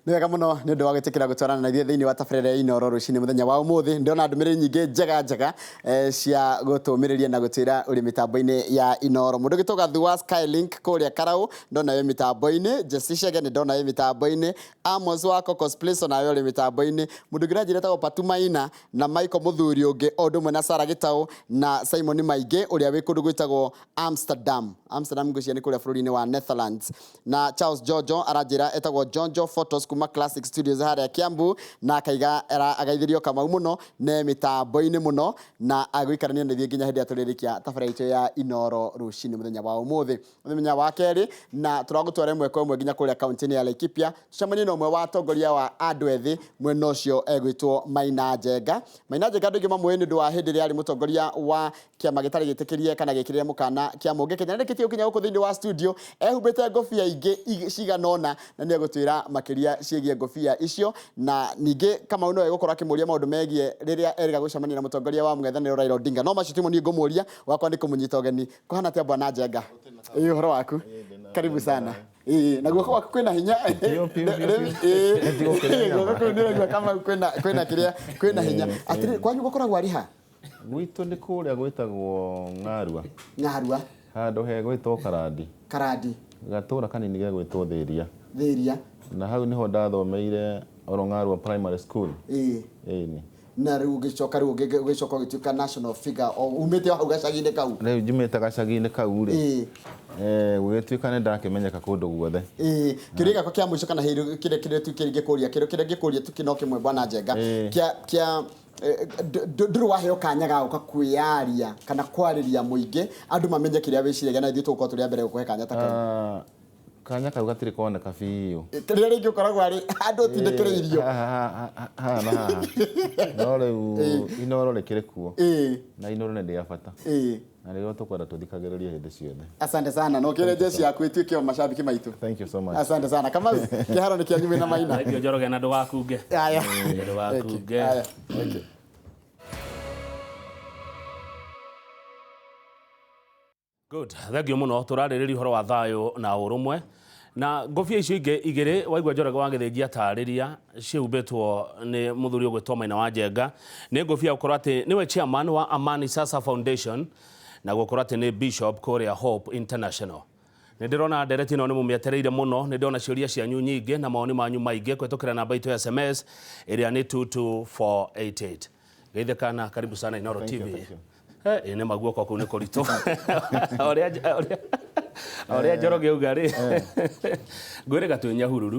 Nĩ wega mũno nĩ ũndũ wa gwĩtĩkĩra gũtwarana na ithuĩ thĩinĩ wa tabarĩra ya Inooro Ruciini mũthenya wa ũmũthĩ. Ndĩrona ndũmĩrĩri nyingĩ njega cia gũtũmĩrĩria na gũtwĩra ũrĩ mĩtambo-inĩ ya Inooro. Mũndũ gĩtũga thua Skylink kũrĩa Karau ndona wĩ mĩtambo-inĩ. Jesse Chege nĩ ndona wĩ mĩtambo-inĩ. Amos wa Cocos Place nawe ũrĩ mĩtambo-inĩ. Mũndũ ngĩra njĩra etagwo Patumaina na Michael Mũthuri ũngĩ o ũndũ ũmwe na Sara Gĩtaũ na Simon Maingĩ ũrĩa wĩ kũndũ gwĩtagwo Amsterdam ngũcia nĩ kũrĩa bũrũri-inĩ wa Netherlands. Na Charles Jojo aranjĩra etagwo Jonjo Photos kuma Classic Studios harĩa Kiambu na akaiga agaithĩrio Kamau mũno ne mĩtambo-inĩ mũno na agũikarania na ithuĩ nginya hĩndĩ ya tũrĩrĩkia tabarĩra itũ ya Inooro Ruciini mũthenya wa ũmũthĩ. Mũthenya wa kerĩ na tũragũtwara ĩmwe kwa ĩmwe nginya kũrĩa kaunti-inĩ ya Laikipia tucemanie na ũmwe wa atongoria wa andũ ethĩ mwena ũcio egwĩtwo Maina Njenga. Maina Njenga andũ aingĩ mamũĩ nĩ ũndũ wa hĩndĩ ĩrĩa arĩ mũtongoria wa kĩama gĩtarĩ gĩtĩkĩrie kana gĩkĩrĩre mũkana kĩa mũngĩ Kenya. Nĩrĩkĩtie gũkinya gũkũ thĩinĩ wa studio ehumbĩte ngũbia ingĩ ciganona na nĩ egũtwĩra makĩria ciĩgiĩ ngũbia icio na ningĩ Kamau no egũkorwo akĩmũria maũndũ megiĩ rĩrĩa erĩga gũcemania na mũtongoria wa mũng'ethanĩro Raila Odinga. No macio timo niĩ ngũmũria wakwa nĩ kũmũnyita ũgeni. Kũhana atĩa bwana Njenga? Ũhoro waku? Karibu sana. Na guoko gwaku kwĩna hinya. Kama kwĩna hinya. Atĩrĩ kwanyu gũkoragwo arĩ ha? Gwitũ nĩ kũrĩa gwĩtagwo Ng'arua. Ng'arua. Handũ he gwĩtwo Karandi. Karandi. Gatũra kanini gegwĩtwo Thĩria. Thĩria. Na hau niho ndathomeire oro Ng'arua Primary School. Ĩni. Na rĩu ũgĩcoka ũgĩtuĩka national figure umĩte hau gacagi-inĩ kau. Rĩu njumĩte gacagi-inĩ kau rĩ. Gũgĩtuĩka nĩ ndakĩmenyeka kũndũ guothe. Kĩũria gĩakwa kĩa mũico kana kĩrĩa ngĩkũria tukino kĩmwe bwana Njenga kĩa ndũrĩ waheo kanya ga gũka kwĩyaria kana kwarĩria mũingĩ andũ mamenye kĩrĩa wĩciragia na ithuĩ tũgũkorwo tũrĩ mbere gũkũhe kanya ta kau. Kanya kau gatirĩ kuoneka biũ. Rĩrĩa rĩngĩ ũkoragwo arĩ andũ tindĩkĩrĩirio. No rĩu Inooro rĩkĩrĩ kuo na Inooro nĩ ndĩ ya bata. Na rĩo tũkwenda tũthikagĩrĩrie hĩndĩ ciothe. Asante sana. No kĩrĩa jeshi yaku ĩtuĩke mashabiki maitũ. Thank you so much. Asante sana. Kamau kĩharo nĩ kĩanyu na Maina. Ndio Njoroge na ndũgakunge. Ndũgakunge. Good. Thank you muno turarĩrĩria ũhoro wa thayũ na ũrũmwe. Na ngũbia icio ingĩ igĩrĩ waigua Njoroge wagĩthĩnjia tarĩria ciumbĩtwo nĩ mũthuri ũgwĩtwo Maina Njenga. Nĩ ngũbia gũkorwo atĩ nĩwe chairman wa Amani Sasa Foundation na gũkorwo atĩ nĩ Bishop kũrĩa Hope International. Nĩ ndĩrona ndereti ĩno nĩ mũmĩetereire mũno, nĩ ndĩrona ciũria cianyu nyingĩ na maoni manyu maingĩ kũhĩtũkĩra namba itũ ya SMS ĩrĩa nĩ 22488. Geithĩkana, karibu sana Inooro TV. Nĩ maguoko kũu nĩ kũritũ. Oria Njoroge uga rĩ. Ngwĩrĩga twĩ Nyahururu.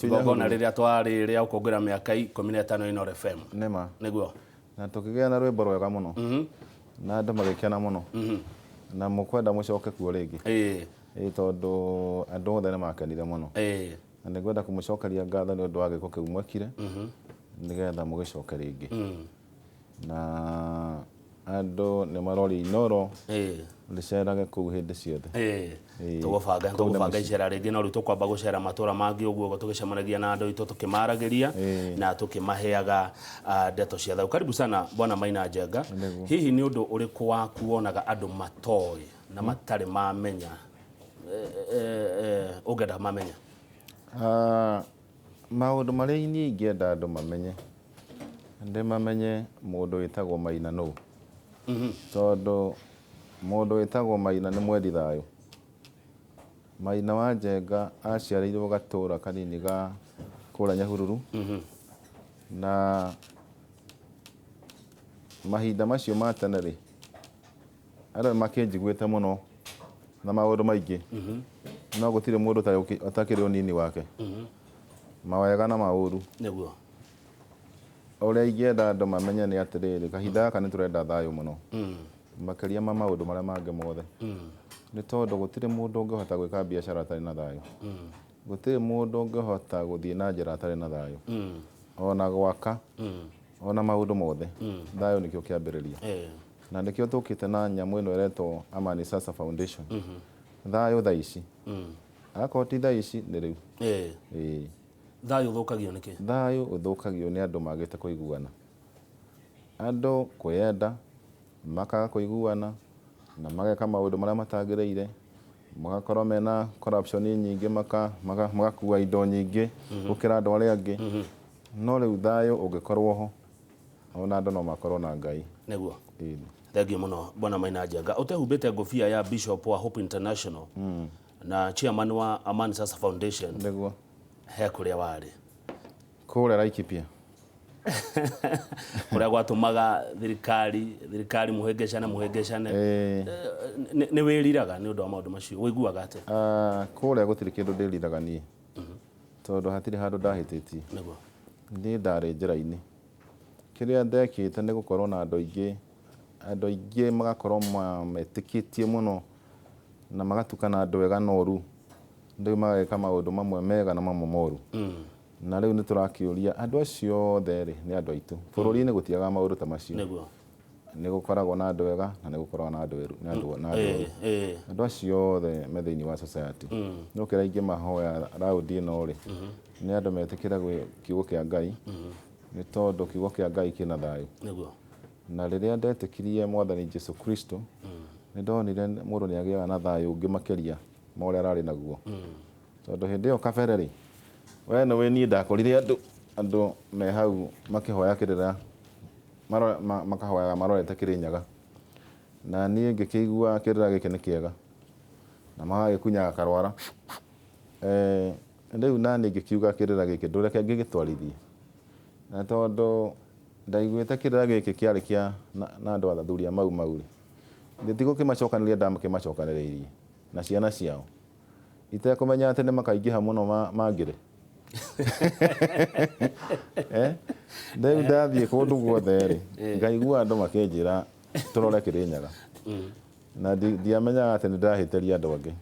Ngogona rĩrĩa twarĩ rĩa gũkũngũĩra mĩaka 15 Inooro FM. Nĩma. Nĩguo. Na tũkĩgĩa na rwĩmbo rwega mũno. Na andũ magĩkena mũno. Na mũkwenda mũcoke kuo rĩngĩ. Tondũ andũ othe nĩ makenire mũno. Na nĩngwenda kũmũcokeria ngatho nĩ ũndũ wa gĩko kĩu mwekire. Nĩgetha mũgĩcoke rĩngĩ. Na andũ nĩ marori Inooro rĩcerage kũu hĩndĩ ciothe. Tũgũbanga icera rĩngĩ no rĩu tũkwamba gũcera matũra mangĩ ũguo tũgĩcemanagia na andũ aitũ tũkĩmaragĩria na tũkĩmaheaga ndeto cia thayũ. Karibu sana bwana Maina Njenga. Hihi nĩ ũndũ ũrĩkũ waku wonaga andũ matoĩ na matarĩ mamenya ũngĩenda mamenya? Maũndũ marĩa niĩ ingĩenda andũ mamenye ndĩmamenye mũndũ wĩtagwo Maina nũũ. Tondũ mũndũ wĩtagwo Maina nĩ mwendi thayũ. Maina wa Njenga aciarĩirwo gatũra kanini ga kũrĩa Nyahururu. Na mahinda macio ma tene rĩ andũ makĩnjiguĩte mũno na maũndũ maingĩ. No gũtirĩ mũndũ atakĩrĩ ũnini wake. Mawega na maũru. Nĩguo. Ũrĩa ingĩenda andũ mamenye nĩ atĩrĩrĩ, kahinda gaka nĩ tũrenda thayũ mũno. Makĩria ma maũndũ marĩa mangĩ mothe. Nĩ tondũ gũtirĩ mũndũ ũngĩhota gwĩka biacara atarĩ na thayũ. Gũtirĩ mũndũ ũngĩhota gũthiĩ na njĩra atarĩ na thayũ. Ona gwaka, ona maũndũ mothe. Thayũ nĩkĩo kĩambĩrĩria. Na nĩkĩo tũkĩte na nyamũ ĩno ĩretwo Amani Sasa Foundation. Thayũ thaa ici. Akorwo ti thaa ici nĩ rĩu. Thayũ ũthũkagio nĩkĩ? Thayũ ũthũkagio nĩ andũ magĩte kũiguana. Andũ kwĩenda, makaga kũiguana, na mageka maũndũ marĩa matagĩrĩire, magakorwo mena corruption nyingĩ magakua indo nyingĩ gũkĩra andũ arĩa angĩ no rĩu thayũ ũngĩkorwo ho ona andũ no makorwo na Ngai nĩguo thengiũ mũno bwana Maina Njenga ũtehumbĩte ngũbia ya Bishop wa Hope International na chairman wa Amani Sasa Foundation nĩguo he kũrĩa warĩ kũrĩa Laikipia kũrĩa gwatũmaga thirikari mũhĩngĩcane nĩ wĩriraga nĩ ũndũ wa maũndũ macio wĩiguaga atĩa kũrĩa gũtirĩ kĩndũ ndĩriraga niĩ tondũ hatirĩ handũ ndahĩtĩtie nĩguo niĩ ndarĩ njĩra-inĩ kĩrĩa ndekĩte nĩ gũkorwo na andũ aingĩ magakorwo metĩkĩtie mũno na magatukana andũ wega na ũru rĩu mageka maũndũ mamwe mega na mamwe moru na rĩu nĩ tũrakĩũria andũ acio othe nĩ andũ aitũ bũrũri-inĩ gũtiaga maũndũ ta macio nĩ gũkoragwo na andũ wega na nĩ gũkoragwo na andũ erũ andũ acio othe me thĩinĩ wa society no kĩrĩa ingĩmahoya raũndi ĩno rĩ nĩ andũ metĩkĩre kiugo kĩa Ngai nĩ tondũ kiugo kĩa Ngai kĩna thayũ na rĩrĩa ndetĩkirie Mwathani Jesũ Kristo nĩ ndonire mũndũ nĩ agĩaga na thayũ ũngĩ makĩria ma ũrĩa ararĩ naguo tondũ hĩndĩ ĩyo kabere rĩ we no niĩ ndakorire andũ me hau makĩhoya kĩrĩra makahoyaga marorete Kĩrĩnyaga na niĩ ngĩkĩigua kĩrĩra gĩkĩ nĩ kĩega na magagĩkunyaga karwara rĩu naniĩ ngĩkiuga kĩrĩra gĩkĩ ndũreke ngĩgĩtwarithie na tondũ ndaiguĩte kĩrĩra gĩkĩ kĩarĩ kĩa na andũ athuthuria mau rĩ ndĩtigũ kĩmacokanĩrĩria ndamũkĩmacokanĩrĩirie na ciana ciao itekũmenya atĩ nĩ makaingĩha mũno mangĩrĩ rĩu ndathiĩ kũndũ guothe rĩ ngaigua andũ makĩnjĩra tũrore Kĩrĩnyaga na ndiamenyaga atĩ nĩ ndahĩtĩria andũ angĩ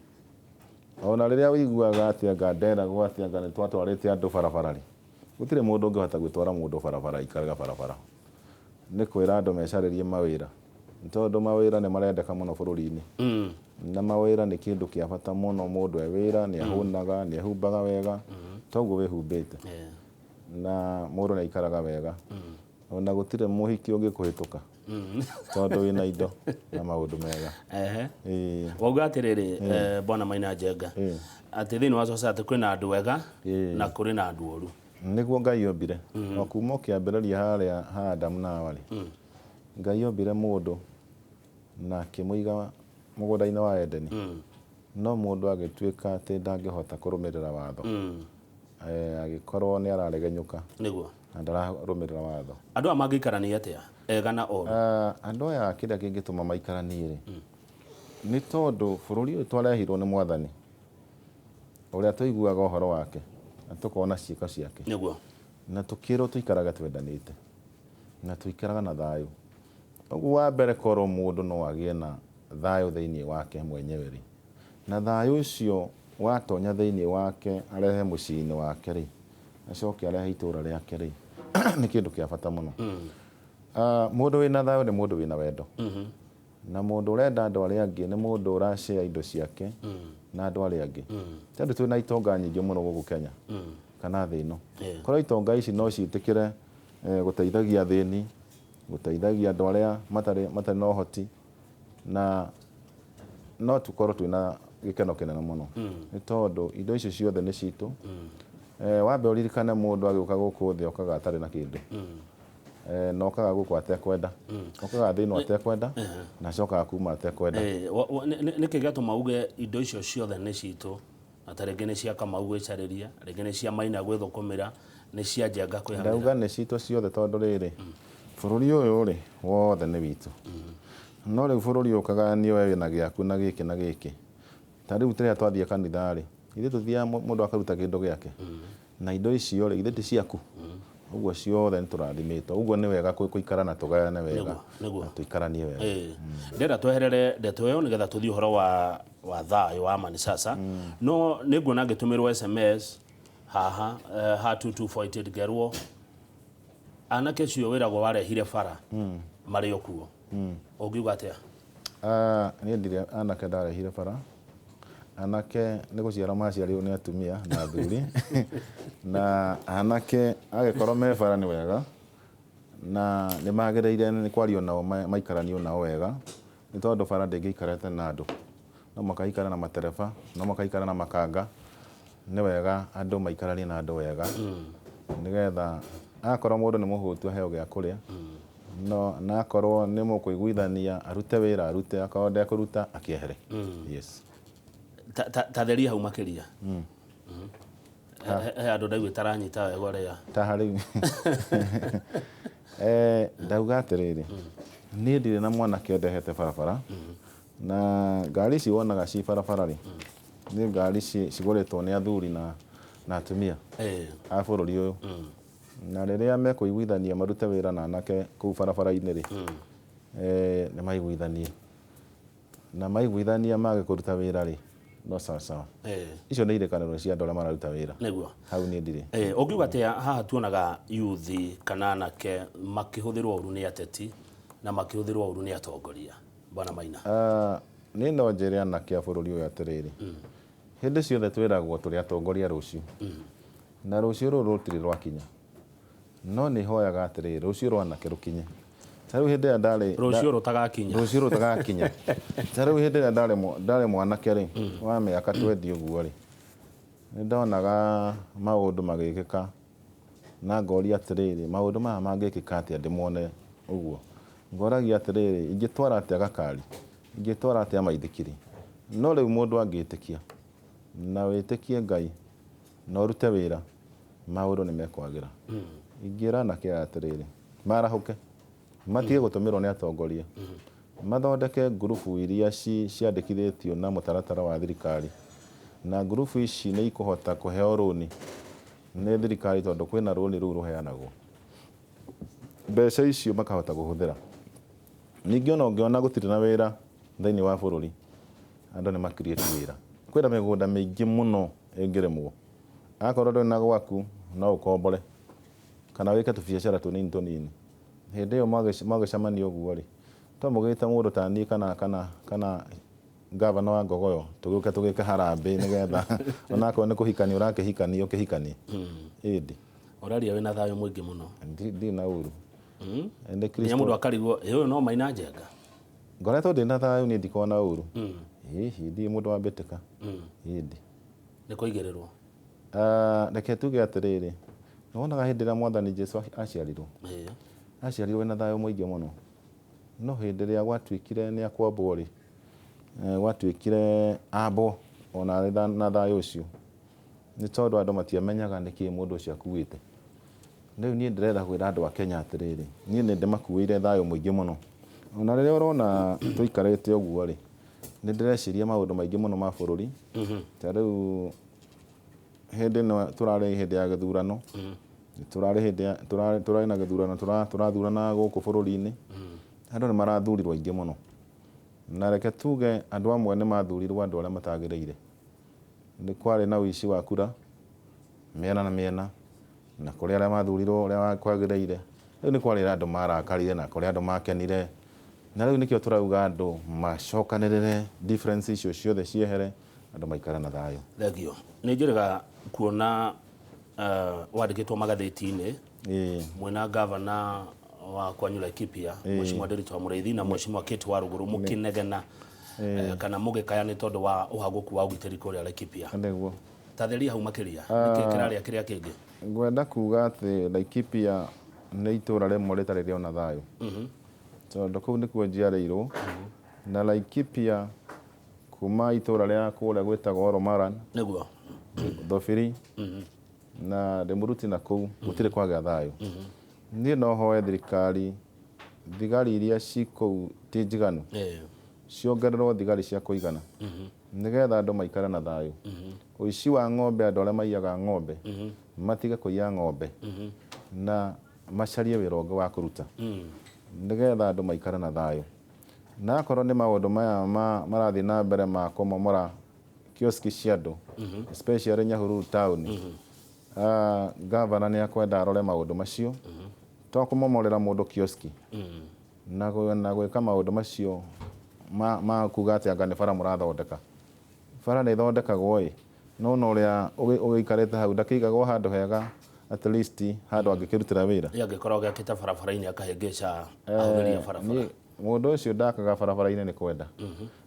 ona rĩrĩa ũiguaga atĩ anga nderagwo atĩ anga nĩ twatwarĩte andũ barabara rĩ gũtirĩ mũndũ ũngĩhota gwĩtwara mũndũ barabara ikarega barabara nĩ kwĩra andũ mecarĩrie mawĩra tondũ mawĩra nĩ marendeka mũno bũrũri-inĩ na mawĩra nĩ kĩndũ kĩa bata mũno mũndũ wĩra nĩ ahũnaga nĩ ehumbaga wega toguo wĩhumbĩte na mũndũ nĩ aikaraga wega ona gũtirĩ mũhiki ũngĩkũhĩtũka tondũ wĩna indo na maũndũ mega wauga atĩrĩrĩ bwana Maina Njenga atĩ thĩinĩ wa society kwĩna andũ wega na kũrĩ na andũ ũru nĩguo Ngai ombire o kuma kĩambĩrĩria harĩa ha Adamu na Hawa rĩ Ngai ombire mũndũ na akĩmũiga mũgũnda-inĩ wa Edeni no mũndũ agĩtuĩka atĩ ndangĩhota kũrũmĩrĩra watho agĩkorwo nĩ araregenyũka nĩguo na ndararũmĩrĩra watho andũ aya mangĩikarania atĩa ega na oru andũ aya kĩrĩa kĩngĩtũma maikaranie rĩ nĩ tondũ bũrũri ũyũ twarehirwo nĩ Mwathani ũrĩa tũiguaga ũhoro wake na tũkona ciĩko ciake nĩguo na tũkĩrwo tũikaraga twendanĩte na tũikaraga na thayũ ũguo wa mbere korwo mũndũ no agĩe na thayũ thĩinĩ wake mwenyewe rĩ na thayũ ũcio watonya thĩinĩ wake arehe mũciĩ-inĩ wake rĩ acoke arehe itũũra rĩake rĩ nĩ kĩndũ kĩa bata mũno mũndũ wĩna thayũ nĩ mũndũ wĩna wendo na mũndũ ũrenda andũ arĩa angĩ nĩ mũndũ ũrashare indo ciake na andũ arĩa angĩ tondũ twĩna itonga nyingĩ mũno gũkũ Kenya kana thĩ ĩno korwo itonga ici no ciĩtĩkĩre gũteithagia thĩni gũteithagia andũ arĩa matarĩ na ũhoti na no tũkorwo twĩna gĩkeno kĩnene mũno nĩ tondũ indo icio ciothe nĩ citũ wambe ũririkane mũndũ agĩũka gũkũ thĩ okaga atarĩ na kĩndũ na okaga gũkũ atekwenda okaga thĩ ĩno atekwenda na acokaga kuma atekwenda nĩkĩ gĩatũma uge indo icio ciothe nĩ citũ na ta rĩngĩ nĩ cia Kamau gwĩcarĩria rĩngĩ nĩ cia Maina gwĩthũkũmĩra nĩ cia Njenga kwĩhamĩra ndauga nĩ citũ ciothe tondũ rĩrĩ bũrũri ũyũ rĩ wothe nĩ witũ no rĩu bũrũri ũkagayanio we wĩna gĩaku na gĩkĩ na gĩkĩ ta rĩu rĩrĩa twathiĩ kanitha rĩ ithuĩ tũthiaga mũndũ akaruta kĩndũ gĩake na indo icio rĩ ithuĩ ti ciaku ũguo ciothe nĩ tũrathimĩtwo ũguo nĩ wega gũikara na tũgayane wega na tũikaranie wega ndĩrenda tweherere ndeto ĩyo nĩgetha tũthiĩ ũhoro wa thayũ wa Amani Sasa no nĩ nguona ngĩtũmĩrwo SMS haha ha 2248 gerwo anake cio wĩragwo warehire bara marĩ okuo ũngiuga atĩa niĩ ndirĩ anake ndarehire bara anake nĩ gũciara maciarirwo nĩ atumia na athuri na anake agĩkorwo me bara nĩ wega na nĩ magĩrĩire nĩ kwario nao maikaranio nao wega nĩ tondũ bara ndĩngĩikarĩte na andũ no makaikara na matereba no makaikara na makanga nĩ wega andũ maikaranie na andũ wega nĩgetha akorwo mũndũ nĩ mũhũtu aheo gĩa kũrĩa no na akorwo nĩ mũkũiguithania arute wĩra arute akorwo ndekũruta akĩehere. Yes. Ta theria hau makĩria. He andũ ndaigua taranyita wega ũrĩa. Ta rĩu. Ndauga atĩrĩrĩ niĩ ndirĩ na mwanake ndehete barabara na ngari ici wonaga ci barabara rĩ nĩ ngari cigũrĩtwo nĩ athuri na atumia a bũrũri ũyũ na rĩrĩa mekũiguithania marute wĩra na anake kũu barabara-inĩ rĩ nĩ maiguithanie na maiguithania mage kũruta wĩra rĩ no sawa icio nĩ irekanĩro cia andũ arĩa mararuta wĩra nĩguo hau nĩ ndirĩ. Ũngiuga atĩa haha tuonaga yuthi kana anake makĩhũthĩrwo ũru nĩ ateti na makĩhũthĩrwo ũru nĩ atongoria Bwana Maina? Niĩ no njĩre anake a bũrũri ũyũ atĩrĩrĩ hĩndĩ ciothe twĩragwo tũrĩ atongoria rũciũ na rũciũ rũrũ rũtirĩ rwakinya no nĩ hoyaga atĩrĩrĩ rũciũ rwa anake rũkinye. Ta rĩu hĩndĩ ĩrĩa ndarĩ rũciũ rũtagakinya ta rĩu hĩndĩ ĩrĩa ndarĩ mwanake rĩ wa mĩaka 20 ũguo rĩ nĩ ndonaga maũndũ magĩkĩka na ngoria atĩrĩrĩ maũndũ maya mangĩkĩka atĩa ndĩmone ũguo ngoragia atĩrĩrĩ ingĩtwara atĩa gakari ingĩtwara atĩa maithikiri no rĩu mũndũ angĩtĩkia na wĩtĩkie Ngai na ũrute wĩra maũndũ nĩ mekwagĩra. Ingĩra anake aya atĩrĩrĩ marahũke matige gũtũmĩrwo nĩ atongoria mathondeke ngurubu iria ciandĩkithĩtio na mũtaratara wa thirikari na ngurubu ici nĩ ikũhota kũheo rũni nĩ thirikari tondũ kwĩna rũni rũu rũheanagwo mbeca icio makahota kũhũthĩra. Ningĩ ona ũngĩona gũtirĩ na wĩra thĩinĩ wa bũrũri andũ nĩ makirĩti wĩra kwĩna mĩgũnda mĩingĩ mũno ĩngĩrĩmwo akorwo ndũrĩ na gwaku no ũkombore kana wĩke tũbiacara tũnini hĩndĩ ĩyo mwagĩcemania ũguo rĩ to mũgĩte mũndũ ta niĩ kana gavana wa Ngogoyo tũgĩũke tũgĩke harambĩ nĩgetha onakorwo nĩ kũhikania ũrakĩhikania ũkĩhikanie. Ĩndĩ ũraria wĩna thayũ mũingĩ mũno. Ndirĩ na ũru. Nĩ mũndũ akarigwo ũyũ no Maina Njenga. Ngoretwo ndĩ na thayũ niĩ ndikoragwo na ũru. Ndirĩ mũndũ wa mbĩtĩka. Ĩndĩ nĩ kũigĩrĩrwo. Reke tuge atĩrĩrĩ wonaga hĩndĩ ĩrĩa Mwathani Jesũ aciarirwo na thayũ mũingĩ mũno no hĩndĩ ĩrĩa gwatuĩkire nĩ akwambwo rĩ gwatuĩkire ambo ona na thayũ ũcio nĩ tondũ andũ matiamenyaga nĩkĩ mũndũ ũcio akuĩte. Rĩu niĩ ndĩrenda kwĩra andũ a Kenya atĩrĩrĩ niĩ nĩ ndĩmakuĩire thayũ mũingĩ mũno ona rĩrĩa ũrona tũikarĩte ũguo rĩ nĩ ndĩreciria maũndũ maingĩ mũno ma bũrũri. Ta rĩu hĩndĩ ĩno tũrarĩ hĩndĩ ya gĩthurano tũrarĩ na gĩthurano tũrathurana gũkũ bũrũri-inĩ andũ nĩ marathurirwo aingĩ mũno na reke tuge andũ amwe nĩ mathurirwo andũ arĩa matagĩrĩire. Nĩ kwarĩ na ũici wa kura mĩena na mĩena na kũrĩ arĩa mathurirwo ũrĩa kwagĩrĩire. Rĩu nĩ kwarĩ andũ marakarire na kũrĩ andũ makenire na rĩu nĩkĩo tũrauga andũ macokanĩrĩre difference icio ciothe ciehere andũ maikara na thayũ. Thegio nĩ njĩrĩga kuona wandĩkĩtwo magathĩti-inĩ mwena gavana wa Kwanyu Laikipia Mheshimiwa Nderitu wa Mũrĩithi na Mheshimiwa Kate wa Rũgũrũ mũkĩnegena kana mũgĩkaya nĩ tondũ wa ũhagũku wa ũgitĩri kũrĩa Laikipia. Nĩguo. Tatheria hau makĩria nĩkĩ kĩrarĩa kĩrĩa kĩngĩ. Ngwenda kuga atĩ Laikipia nĩ itũũra rĩmwe rĩtarĩ rĩona thayũ tondũ kũu nĩkuo njiarĩirwo na Laikipia kuma itũũra rĩa kũrĩa gwĩtagwo Oromaran nĩguo Thofiri na Rĩmuruti na kũu gũtirĩ kwagĩa thayũ. Niĩ no hoe thigari iria cikũu ti njiganu ciongererwo thigari cia kũigana nĩgetha andũ maikare na thayũ. Ũici wa ng'ombe andũ arĩa maiyaga ng'ombe matige kũiya ng'ombe na macarie wĩra ũngĩ wa kũruta nĩgetha andũ maikare na thayũ. Na akorwo nĩ maũndũ maya marathiĩ na mbere ma kũmomora kioski cia andũ especially Nyahururu town gavana nĩ akwenda arore maũndũ macio to kũmomorera mũndũ kioski na gwĩka maũndũ macio ma kuga atĩ anga nĩ bara mũrathondeka. Bara nĩ ĩthondekagwo no ũrĩa ũgĩikarĩte hau ndakĩigagwo handũ hega at least handũ angĩkĩrutĩra wĩra. Angĩkorwo gĩakĩte barabara-inĩ akahĩngĩca ahũthĩria barabara. Mũndũ ũcio ndakaga barabara-inĩ nĩ kwenda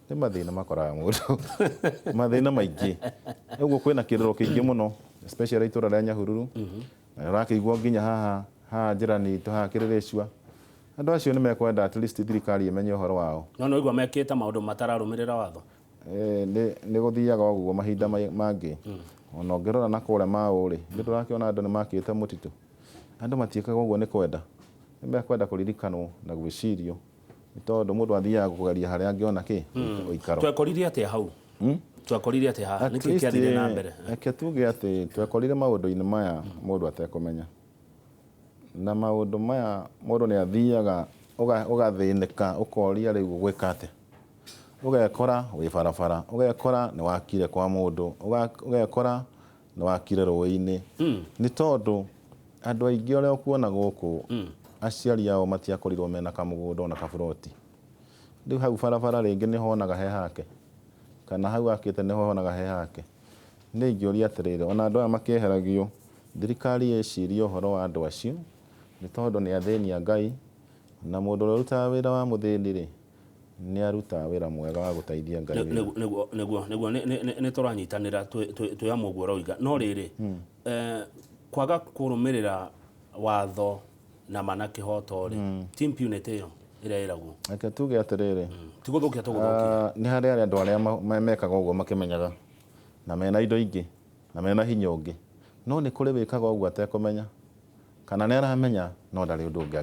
nĩ mathĩna makoraga mũndũ mathĩna maingĩ ũguo kwĩna kĩrĩro kĩingĩ mũno especially itũra rĩa Nyahururu na ũrakĩigua nginya haha njĩra-inĩ itũ haha Kĩrĩrĩcua andũ acio nĩ mekwenda at least thirikari ĩmenye ũhoro wao no igua mekĩte maũndũ matararũmĩrĩra watho nĩ gũthiaga ũguo mahinda mangĩ ona ũngĩrora na kũrĩa Maũ-rĩ ndũrakĩona andũ nĩ makĩte mũtitũ andũ matiĩkaga ũguo nĩ kwenda nĩ mekwenda kũririkanwo na gwĩcirio nĩ tondũ mũndũ athiaga kũgeria harĩa angĩona ũikaro twekorire atĩa hau twekorire atĩa haha nĩkĩ kĩathire na mbere reke tuge atĩ twekorire maũndũ-inĩ maya mũndũ atekũmenya na maũndũ maya mũndũ nĩ athiaga ũgathĩnĩka ũkoria rĩu gwĩka atĩa ũgekora wĩ barabara ũgekora nĩ wakire kwa mũndũ ũgekora nĩ wakire rũĩ-inĩ nĩ tondũ andũ aingĩ arĩa ũkuona gũkũ aciari ao matiakorirwo mena kamũgũnda ona kaburoti rĩu hau barabara rĩngĩ nĩ honaga he hake kana hau akĩte nĩ honaga he hake nĩ ingĩũria atĩrĩrĩ ona andũ aya makĩeheragio thirikari ĩcirie ũhoro wa andũ acio nĩ tondũ nĩ athĩni a Ngai na mũndũ ũrĩa ũrutaga wĩra wa mũthĩni-rĩ nĩ arutaga wĩra mwega wa gũteithia Ngai nĩguo nĩ tũranyitanĩra twĩ amwe ũguo ũroiga no rĩrĩ kwaga kũrũmĩrĩra watho na mana kĩhoto-rĩ ti impunity ĩyo ĩrĩa ĩragwo reke tuge atĩrĩrĩ tigũthũkia tũgũthũkia nĩ harĩ andũ arĩa mekaga ũguo makĩmenyaga na mena indo ingĩ na mena hinya ũngĩ no nĩ kũrĩ wĩkaga ũguo atekũmenya kana nĩ aramenya no ndarĩ ũndũ ũngĩ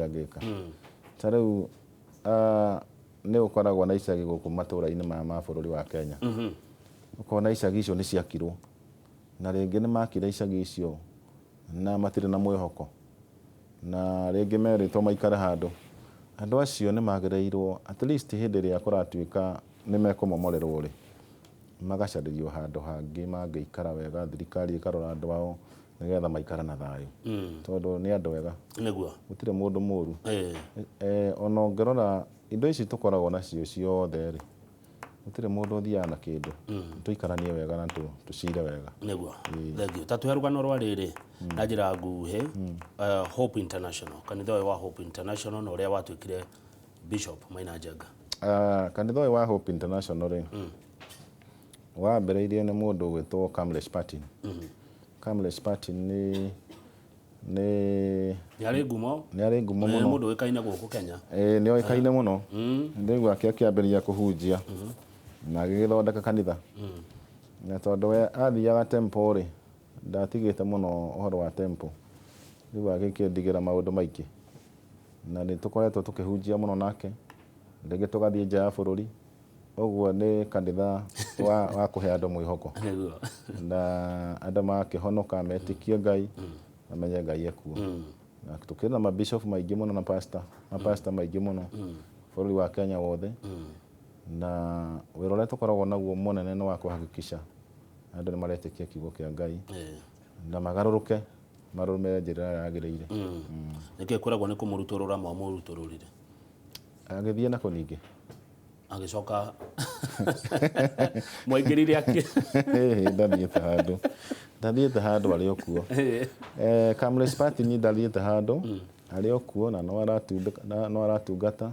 angĩka ta rĩu nĩ gũkoragwo na icagi gũkũ matũra-inĩ ma bũrũri wa Kenya ũkona icagi icio nĩ ciakirwo na rĩngĩ nĩ makire icagi icio na matirĩ na mwĩhoko na rĩngĩ merĩtwo maikare handũ andũ acio nĩ magĩrĩirwo at least hĩndĩ ĩrĩa kũratuĩka nĩ mekũmomorerwo-rĩ magacarĩrio handũ hangĩ mangĩikara wega thirikari ĩkarora andũ ao nĩgetha maikara na thayũ tondũ nĩ andũ wega gũtirĩ mũndũ mũru ona ũngĩrora indo ici tũkoragwo nacio ciothe-rĩ gũtirĩ mũndũ ũthiaga na kĩndũ tũikaranie wega na tũcire wega nĩguo thengio ta tũhe rũgano rwa rĩrĩ na njĩra nguhĩ Hope International kanitha ũyũ wa Hope International na ũrĩa watuĩkire Bishop Maina Njenga kanitha ũyũ wa Hope International-rĩ wambĩrĩirie nĩ mũndũ gwĩtwo Kamlesh Patin Kamlesh Patin nĩ arĩ ngumo mũno mũndũ ũĩkaine gũkũ Kenya nĩ oĩkaine mũno rĩu akĩambĩrĩria kũhunjia na agĩgĩthondeka kanitha na tondũ we athiaga temple-rĩ ndatigĩte mũno ũhoro wa temple rĩu agĩkĩndigĩra maũndũ maingĩ na nĩ tũkoretwo tũkĩhunjia mũno nake rĩngĩ tũgathiĩ nja ya bũrũri ũguo nĩ kanitha wa kũhe andũ mwĩhoko na andũ makĩhonoka metĩkie Ngai amenye Ngai ekuo na tũkĩrĩ na mabishop maingĩ mũno na pastor maingĩ mũno bũrũri wa Kenya wothe na wĩra ũrĩa tũkoragwo naguo mũnene nĩ wa kũhakikisha andũ nĩ maretĩkia kiugo kĩa Ngai na magarũrũke marũmĩrĩre njĩra ĩrĩa yagĩrĩire nĩkĩĩ kwĩragwo nĩ kũmũrutũrũra mũrutũrũrire agĩthiĩ nako ningĩ agĩcoka mwaingĩrire ndathiĩte handũ arĩ o kuo Kamlesh Patin ndathiĩte handũ arĩ o kuo na no aratungata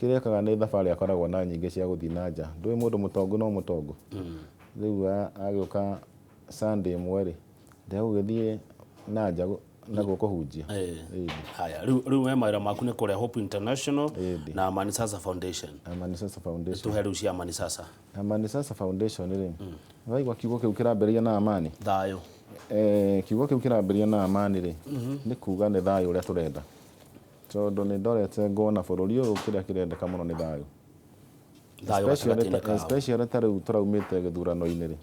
kĩrĩa ekaga nĩ thabarĩ akoragwo na nyingĩ cia gũthiĩ na nja ndũĩ mũndũ mũtongu no mũtongu rĩu agĩũka Sunday ĩmwe-rĩ ndegũgĩthiĩ na nja naguo kũhunjia haya rĩu we mawĩra maku nĩ kũrĩa Hope International na Amani Sasa Foundation tũhe rĩu cia Amani Sasa Amani Sasa Foundation-rĩ waigua kiugo kĩu kĩrambĩrĩria na amani thayũ kiugo kĩu kĩrambĩrĩria na amani-rĩ nĩ kuga nĩ thayũ ũrĩa tũrenda tondũ nĩ ndorete ngona bũrũri ũyũ kĩrĩa kĩrendeka mũno nĩ thayũ especially ta rĩu tũraumĩte gĩthurano-inĩ-rĩ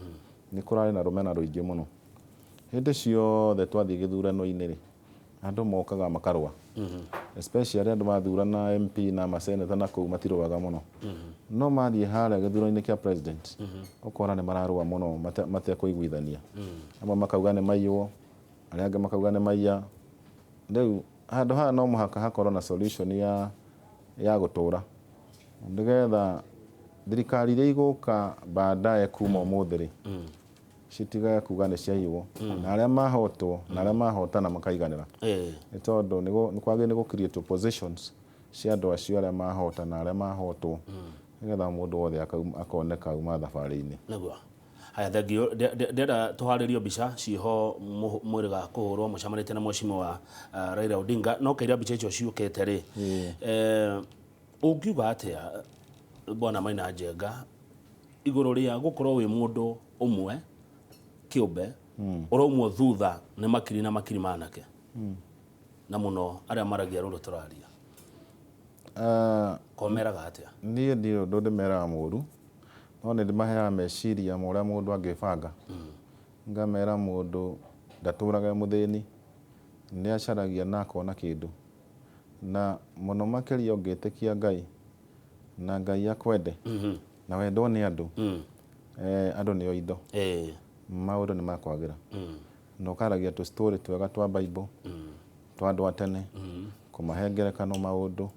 nĩ kũrarĩ na rũmena rũingĩ mũno hĩndĩ ciothe twathiĩ gĩthurano-inĩ-rĩ andũ mokaga makarũa especially andũ mathurana MP na maseneta na kũu matirũaga mũno no mathiĩ harĩa gĩthurano-inĩ kĩa president ũkona nĩ mararũa mũno matekũiguithania amwe makauga nĩ maiywo arĩa angĩ makauga nĩ maiya rĩu handũ haha no mũhaka hakorwo na solution ya gũtũra nĩgetha thirikari iria igũka baadaye kuma ũmũthĩ-rĩ citige kuga nĩ ciaiywo na arĩa mahotwo na arĩa mahotana makaiganĩra nĩ tondũ nĩ kwagĩrĩire nĩ gũ create positions cia andũ acio arĩa mahota na arĩa mahotwo nigetha mundu wothe akoneka uma thabarĩ-inĩ. Nĩguo. Haya, thengio ndenda tũharĩrio mbica ciho mwĩrĩ ga kũhũrwo mũcamanĩte na mheshimiwa wa Raila Odinga, no kaira mbica icio ciũkĩte rĩ, ũngiuga atĩa bwana Maina Njenga igũrũ rĩa gũkorwo wĩ mũndũ ũmwe kĩũmbe ũraumwo thutha nĩ makiri na makiri manake na mũno arĩa maragia rũrũ tũraria, komeraga atĩa? Niĩ ndirĩ ũndũ ndĩmeraga mũru, no nĩ ndĩmaheaga meciria ma ũrĩa mũndũ angĩbanga. Ngamera mũndũ ndatũraga mũthĩni, nĩ acaragia na akona kĩndũ, na mũno makĩria ũngĩtĩkia Ngai na Ngai akwende na wendwo nĩ andũ, andũ nĩo indo, maũndũ nĩ makwagĩra. Na ũkaragia tũ story twega twa Bible twa andũ a tene, kũmahe ngerekano maũndũ,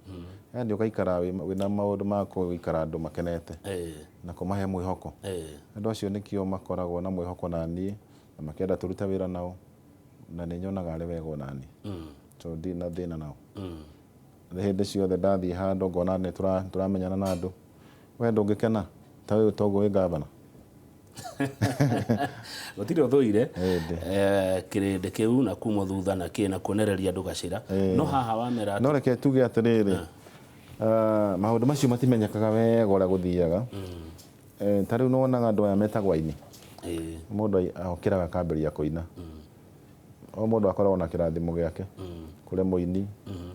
yani ũgaikara wĩna maũndũ ma gũikara andũ makenete na kũmahe mwĩhoko. Andũ acio nĩkĩo makoragwo na mwĩhoko na niĩ na makĩenda tũrute wĩra nao, na nĩ nyonaga arĩ wega ona niĩ, tondũ ndirĩ na thĩna nao. Hĩndĩ ciothe ndathiĩ handũ ngona nĩ tũramenyana na andũ, we ndũngĩkena ta ũyũ toguo wĩ ngavana. Gũtirĩ ũthũire kĩrĩndĩ kĩu na kuma thutha na kĩ na kuonereria andũ gacĩra, no haha wamera no reke tuge atĩrĩrĩ, maũndũ macio matimenyekaga wega ũrĩa gũthiaga. Ta rĩu nĩwonaga andũ aya metagwo aini, mũndũ okĩraga akambĩrĩria kũina, o mũndũ akoragwo na kĩrathimo gĩake, kũrĩ mũini,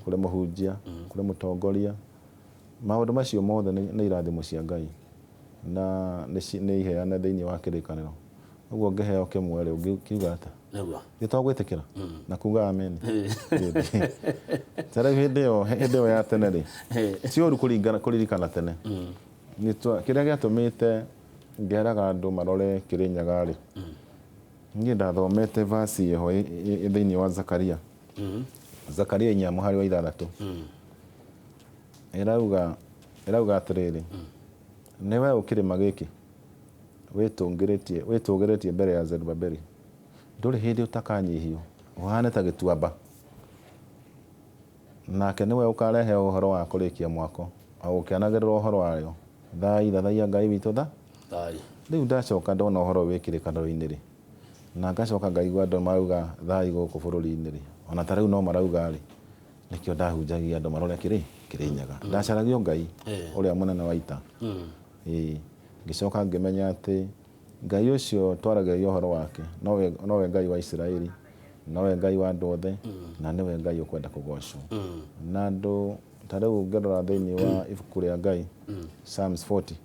kũrĩ mũhunjia, kũrĩ mũtongoria. Maũndũ macio mothe nĩ irathimo cia Ngai na nĩ iheane thĩinĩ wa kĩrĩkanĩro. Ũguo ngĩheo kĩmwe rĩ ũngiuga atĩa? Gĩtogwĩtĩkĩra na kuga amen. Ta rĩu hĩndĩ ĩyo ya tene rĩ, ti ũru kũririkana tene. Kĩrĩa gĩatũmĩte ngeraga andũ marore Kĩrĩnyaga rĩ, niĩ ndathomete verse ĩho thĩinĩ wa Zakaria, Zakaria 4:6, ĩrauga atĩrĩrĩ, nĩwe ũkĩrĩma gĩkĩ wĩtũgĩrĩtie mbere ya Zerubabeli, ndũrĩ hĩndĩ ũtakanyihio, ũhane ta gĩtuamba, nake nĩwe ũkarehe ũhoro wa kũrĩkia mwako, agũkĩanagĩrĩra ũhoro wayo, thathaiya Ngai witũ thayũ. Rĩu ndacoka ndona ũhoro wĩ kĩrĩkanĩro-inĩ rĩ, na ngacoka ngaigua andũ marauga thayũ gũkũ bũrũri-inĩ rĩ, ona ta rĩu no marauga rĩ, nĩkĩo ndahunjagia andũ marore Kĩrĩnyaga, ndacaragio Ngai ũrĩa mũnene wa ita. Ngĩcoka ngĩmenya atĩ Ngai ũcio twaragĩrĩria ũhoro wake nowe Ngai wa Isiraeli, nowe Ngai wa andũ othe, na nĩwe Ngai ũkwenda kũgocwo. Na andũ ta rĩu ngĩrora thĩinĩ wa ibuku rĩa Ngai, Psalms 40,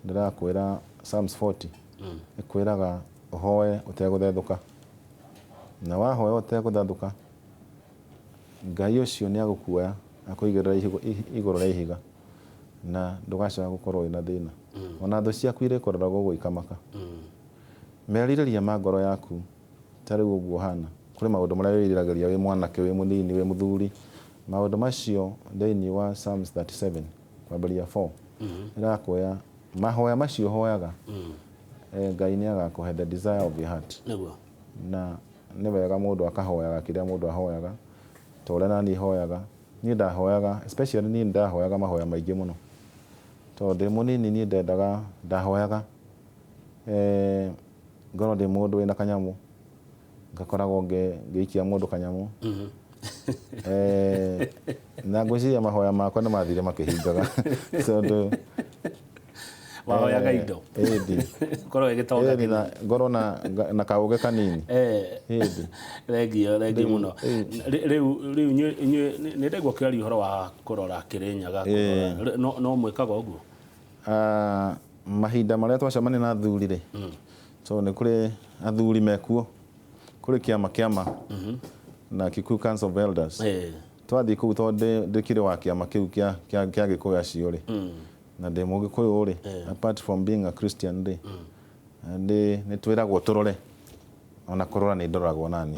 ndĩrakwĩra Psalms 40 ĩkwĩraga ũhoe ũtegũthethũka, na wahoya ũtegũthethũka Ngai ũcio nĩ agũkuoya akũigĩrĩra igũrũ rĩa ihiga na ndũgacoka gũkorwo wĩna thĩna, ona thũ ciaku irĩkorera gũgũikamaka. Merirĩria ma ngoro yaku ta rĩu ũguo hana, kũrĩ maũndũ marĩa wĩriragĩria wĩ mwanake, wĩ mũnini, wĩ mũthuri, maũndũ macio thĩinĩ wa Psalms 37 kwambĩrĩria 4 ĩrakwĩra mahoya macio hoyaga, Ngai nĩ agakũhe the desire of your heart. Na nĩ wega mũndũ akahoyaga kĩrĩa mũndũ ahoyaga, ta ũrĩa naniĩ hoyaga. Niĩ ndahoyaga, especially niĩ ndahoyaga mahoya maingĩ mũno, tondũ ndĩ mũnini niĩ ndahoyaga ngorwo ndĩ mũndũ wĩna kanyamũ, ngakoragwo ngĩikia mũndũ kanyamũ, na ngwĩciria mahoya makwa nĩ mathire makĩhingaga, tondũ wahoyaga indo korwo ĩgĩtonga ngorwo na kaũgĩ kanini. Thengio mũno. Rĩu nĩ ndegwo kĩaria ũhoro wa kũrora Kĩrĩnyaga, no mwĩkaga ũguo? Mahinda marĩa twacemania na athuri rĩ, so nĩ kũrĩ athuri mekuo, kũrĩ kĩama na Kikuyu Council of Elders, twathiĩ kũu tondũ ndĩkĩrĩ wa kĩama kĩu kĩa Gĩkũyũ acio rĩ, na ndĩ Mũgĩkũyũ rĩ, apart from being a Christian rĩ, nĩ twĩragwo tũrore, ona kũrora nĩ ndoragwo nani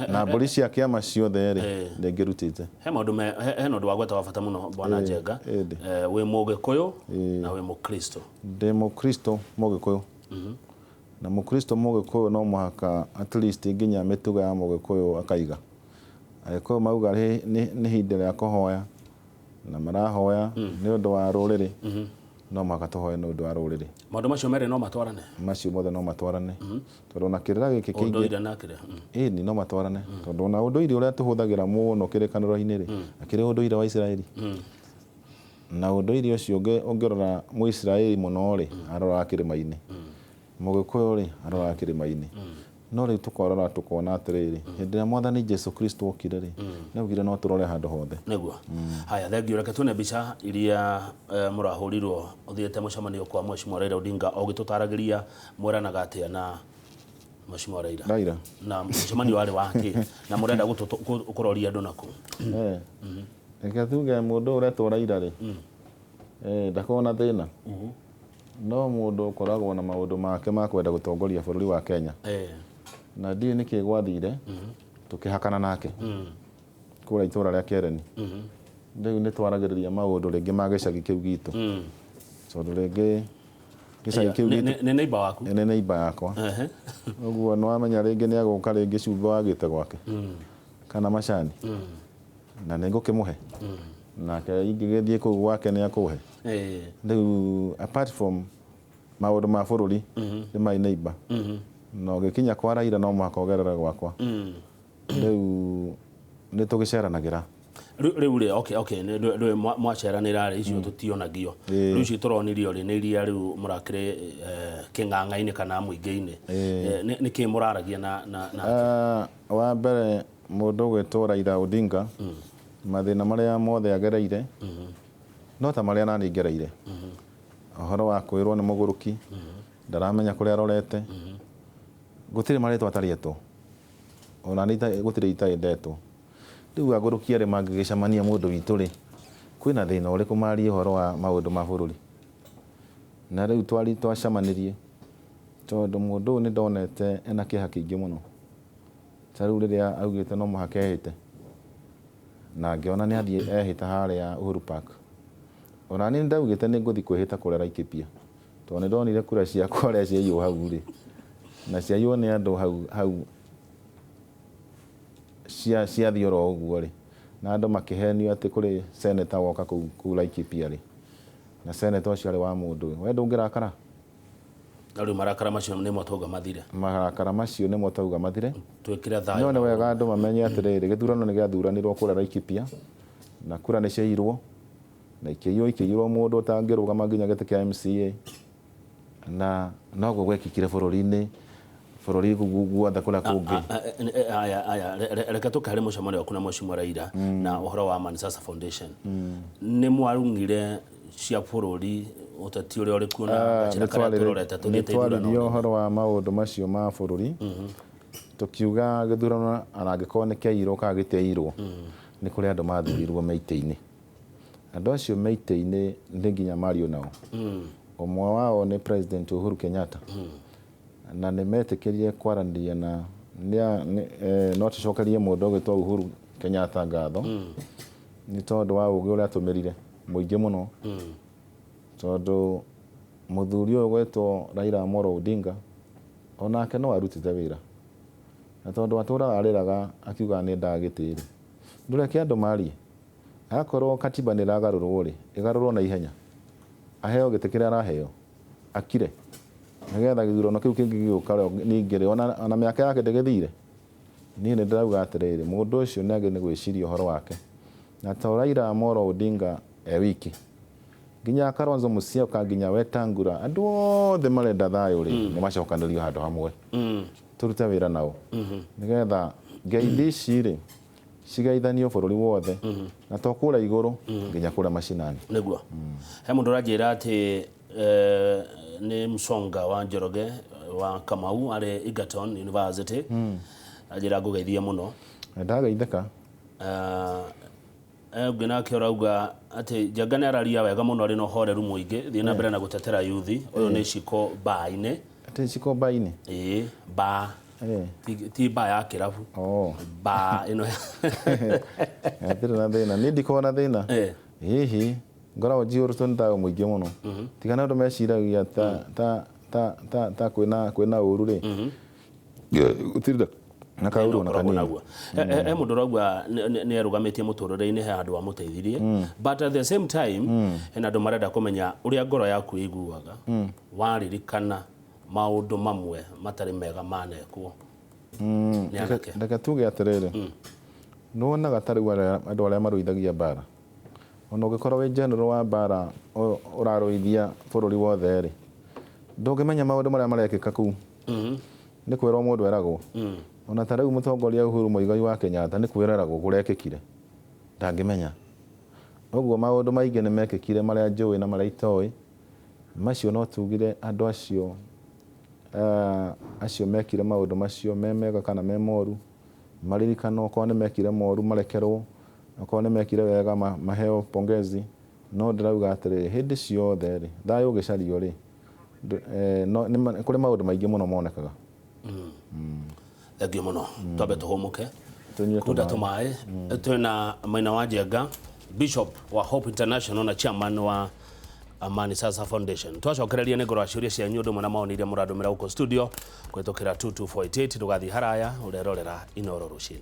na mbũri cia kĩama ciothe rĩ ndĩngĩrutĩte. Hena ũndũ wa gweta wa bata mũno bwana Njenga, wĩ Mũgĩkũyũ na wĩ Mũkristo. Ndĩ Mũkristo Mũgĩkũyũ, na Mũkristo Mũgĩkũyũ no mũhaka at least nginya mĩtugo ya Mũgĩkũyũ akaiga. Agĩkũyũ mauga nĩ hĩndĩ ya kũhoya na marahoya nĩ ũndũ wa rũrĩrĩ no mũhaka tũhoe nĩ ũndũ wa rũrĩrĩ. Maũndũ macio merĩ no matwarane? Macio mothe no matwarane tondũ na kĩrĩra gĩkĩ kĩingĩ ũndũire na kĩrĩa ĩni no matwarane tondũ na ũndũire ũrĩa tũhũthagĩra mũno kĩrĩkanĩro-inĩ rĩ akĩrĩ ũndũire wa Isiraeli na ũndũire ũcio ũngĩrora Mũisiraeli mũno rĩ aroraga kĩrĩma-inĩ, Mũgĩkũyũ rĩ aroraga kĩrĩma-inĩ, no rĩu tũkorora tũkona atĩrĩrĩ hĩndĩ ĩrĩa Mwathani Jesu Kristo okire rĩ nĩaugire no tũrore handũ hothe. Nĩguo. Haya, thengio, reke tuone mbica iria mũrahũrirwo ũthiĩte mũcemanio kwa Mheshimiwa Raila Odinga ũgĩtũtaragĩria mweranaga atĩa na Mheshimiwa Raila na mũcemanio warĩ wa kĩ na mũrenda gũkũroria andũ nakũ? Reke tuge mũndũ ũretwo Raila rĩ ndakoragwo na thĩna no mũndũ ũkoragwo na maũndũ make ma kwenda gũtongoria bũrũri wa Kenya na ndiĩ nĩkĩ gwathire tũkĩhakana nake kũrĩa itũra rĩa Kereni. Rĩu nĩ twaragĩrĩria maũndũ rĩngĩ ma gĩcagi kĩu gitũ tondũ rĩngĩ gĩcagi kĩu gitũ nĩ neighbor waku? Nĩ neighbor yakwa, ũguo nĩ wamenya rĩngĩ nĩ agũka rĩngĩ cumbĩ wagĩte gwake kana macani na nĩ ngũkĩmũhe nake ingĩgĩthiĩ kũu gwake nĩ akũhe. Rĩu apart from maũndũ ma bũrũri nĩ my neighbor na ũgĩkinya kwa Raila no mũhaka ũgerere gwakwa. Rĩu nĩ tũgĩceranagĩra rĩu rĩ okay rĩu mwaceranĩra rĩ icio tũtionagio rĩu icio tũronirio rĩ nĩ iria rĩu mũrakĩrĩ kĩng'ang'a-inĩ kana mũingĩ-inĩ nĩkĩ mũraragia na wa mbere mũndũ ũgwĩtwo Raila Odinga mathĩna marĩa mothe agereire no ta marĩa nani ngereire, ũhoro wa kwĩrwo nĩ mũgũrũki ndaramenya kũrĩa arorete, gũtirĩ marĩtwa atariĩtwo ona gũtirĩ itaendetwo. Rĩu agũrũki arĩ mangĩgĩcemania mũndũ witũ rĩ kwĩna thĩna ũrĩkũ marie ũhoro wa maũndũ ma bũrũri, na rĩu twacemanĩrie tondũ mũndũ ũyũ nĩ ndonete ena kĩeha kĩingĩ mũno. Ta rĩu rĩrĩa augĩte no mũhaka ehĩte na ngĩona nĩ athiĩ ehĩta harĩa Uhuru Park, ona niĩ ndaugĩte nĩ ngũthiĩ kwĩhĩta kũrĩa Laikipia tondũ nĩ ndonire kura ciakwa ũrĩa ciaiywo hau rĩ na ciaiywo nĩ andũ hau ciathiĩ oro ũguo rĩ na andũ makĩhenio atĩ kũrĩ seneta woka kũu Laikipia rĩ na seneta ũcio arĩ wa mũndũ ũyũ. We ndũngĩrakara? Rĩu marakara macio nĩmo twauga mathire? Marakara macio nĩmo twauga mathire. Twĩkĩre thayũ. No nĩ wega andũ mamenye atĩrĩrĩ gĩthurano nĩ gĩathuranirwo kũrĩa Laikipia na kura nĩ ciairwo na ikĩiywo mũndũ ũtangĩrũgama nginya gĩtĩ kĩa MCA na noguo gwekĩkire bũrũri-inĩ guothe kũrĩa kũngĩ. Aya reke tũke harĩ mũcemanio waku na Mheshimiwa Raila na ũhoro wa Manisasa Foundation. Nĩ mwarungire cia bũrũri ũteti ũrĩa ũrĩ kuo na njĩra karĩa tũrorete tũthiĩte ithurano? Nĩ twarĩrio ũhoro wa maũndũ macio ma bũrũri tũkiuga gĩthurano anangĩkorwo nĩ kĩaiyirwo kana gĩtiaiyirwo nĩ kũrĩ andũ mathurirwo mĩitĩ-inĩ. Andũ acio mĩitĩ-inĩ nĩ nginya mario nao. Ũmwe wao nĩ President Uhuru Kenyatta na nĩ metĩkĩrie kwaranĩria na no tũcokerie mũndũ ũgwĩtwo Uhuru Kenyatta ngatho nĩ tondũ wa ũgĩ ũrĩa atũmĩrire mũingĩ mũno, tondũ mũthuri ũyũ ũgwĩtwo Raila Amolo Odinga onake no arutĩte wĩra na tondũ atũraga arĩraga akiuga nĩ ndagĩtĩri ndũreke andũ marie. Akorwo katiba nĩ ĩragarũrwo rĩ ĩgarũrwo na ihenya, aheo gĩtĩ kĩrĩa araheo akire nĩgetha gĩthurano kĩu kĩngĩ gĩgĩũka ningĩ rĩ ona mĩaka yake ndĩgĩthire. Niĩ nĩ ndĩrauga atĩrĩrĩ mũndũ ũcio nĩ agĩrĩirwo nĩ gwĩciria ũhoro wake na to Raila Amolo Odinga wiki nginya Kalonzo Musyoka nginya Wetangula andũ othe marenda thayũ rĩ nĩ macokanĩrio handũ hamwe tũrute wĩra nao nĩgetha ngeithi ici rĩ cigeithanio bũrũri wothe na to kũrĩa igũrũ nginya kũrĩa macinani. Nĩguo he mũndũ ũranjĩra atĩ nĩ Msonga wa Njoroge wa Kamau arĩ Egerton University anjĩra ngũgeithie mũno. Ndageithĩka. Ũngĩ nake ũrauga atĩ Njenga nĩ araria wega mũno arĩ na ũhoreru mũingĩ thiĩ na mbere na gũtetera yuthi. Ũyũ nĩ Ciko Ba-inĩ. Atĩ Ciko Ba-inĩ? Ba ti ba ya kĩrabu ba ĩno atirĩ na thĩna. Niĩ ndikoragwo na thĩna hihi ngoragwo njiyũrĩtwo nĩ thayũ mũingĩ mũno tiga na andũ meciragia ta kwĩna ũru rĩ na kauru na kanini mundu rogwa ni erugametie muturire-ini he andu amuteithirie but at the same time ena andu marenda kumenya uria ngoro yaku iguaga waririkana maundu mamwe matari mega manekwo ndeka tuge atiriri nona gatari wale andu aria maruithagia bara ona ugikorwo wi general wa bara uraruithia bururi wothe ri ndungimenya maundu maria marekika kuu ni kwirwo mundu eragwo ona tarau mutongoria Uhuru Muigai wa Kenyatta ni kwireragwo kurekikire ndangimenya oguo maundu maingi ni mekikire maria njui na maria itoi macio no tugire andu acio mekire maundu macio memega kana memoru maririkano ko ni mekire moru marekerwo ko ni mekire wega maheo pongezi no ndirauga atiri hindi ciothe ri thayu gicario ri kuri maundu maingi muno monekaga thengio muno twabe tuhumuke kuda tumae twina Maina wa Njenga Bishop wa Hope International na chairman wa Amani Sasa Foundation twacokereria ni ngoro aciuria cia nyundu mwana maoni iria muradumira uko studio kwetukira 22488 tugathi haraya urerorera Inooro Ruciini.